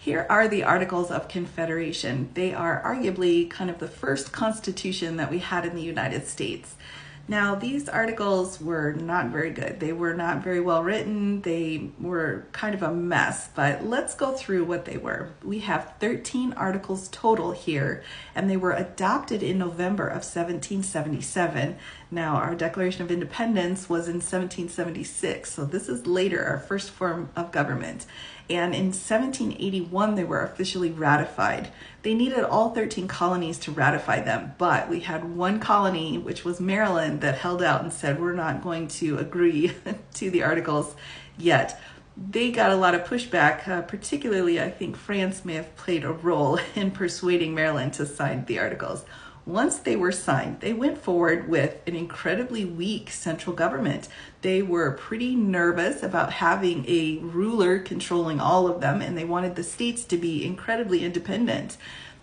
Here are the Articles of Confederation. They are arguably kind of the first constitution that we had in the United States. Now, these articles were not very good. They were not very well written. They were kind of a mess, but let's go through what they were. We have 13 articles total here, and they were adopted in November of 1777. Now, our Declaration of Independence was in 1776, so this is later, our first form of government. And in 1781, they were officially ratified. They needed all 13 colonies to ratify them, but we had one colony, which was Maryland, that held out and said, we're not going to agree to the articles yet. They got a lot of pushback, particularly I think France may have played a role in persuading Maryland to sign the articles. Once they were signed, they went forward with an incredibly weak central government. They were pretty nervous about having a ruler controlling all of them, and they wanted the states to be incredibly independent.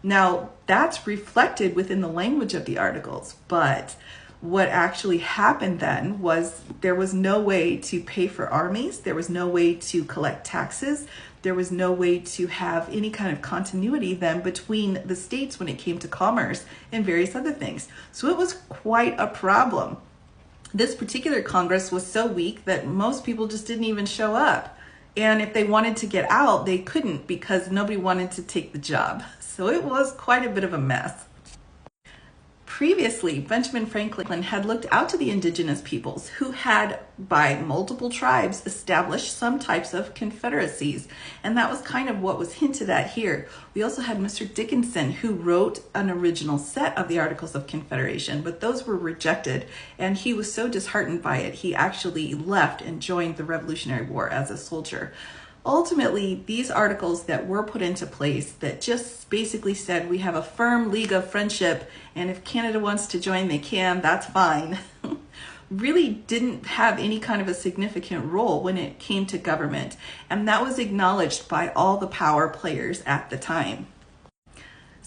Now, that's reflected within the language of the articles, but what actually happened then was there was no way to pay for armies, there was no way to collect taxes, there was no way to have any kind of continuity then between the states when it came to commerce and various other things. So it was quite a problem. This particular Congress was so weak that most people just didn't even show up. And if they wanted to get out, they couldn't because nobody wanted to take the job. So it was quite a bit of a mess. Previously, Benjamin Franklin had looked out to the indigenous peoples who had, by multiple tribes, established some types of confederacies. And that was kind of what was hinted at here. We also had Mr. Dickinson, who wrote an original set of the Articles of Confederation, but those were rejected. And he was so disheartened by it, he actually left and joined the Revolutionary War as a soldier. Ultimately, these articles that were put into place that just basically said we have a firm league of friendship, and if Canada wants to join, they can, that's fine, really didn't have any kind of a significant role when it came to government. And that was acknowledged by all the power players at the time.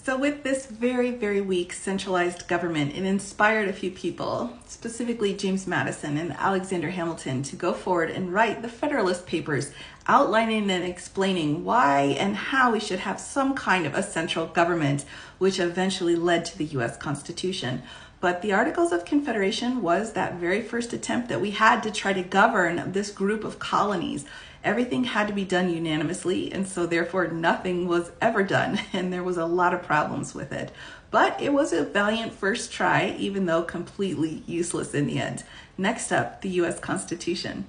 So with this very, very weak centralized government, it inspired a few people, specifically James Madison and Alexander Hamilton, to go forward and write the Federalist Papers, outlining and explaining why and how we should have some kind of a central government, which eventually led to the U.S. Constitution. But the Articles of Confederation was that very first attempt that we had to try to govern this group of colonies. Everything had to be done unanimously, and so therefore nothing was ever done, and there was a lot of problems with it. But it was a valiant first try, even though completely useless in the end. Next up, the U.S. Constitution.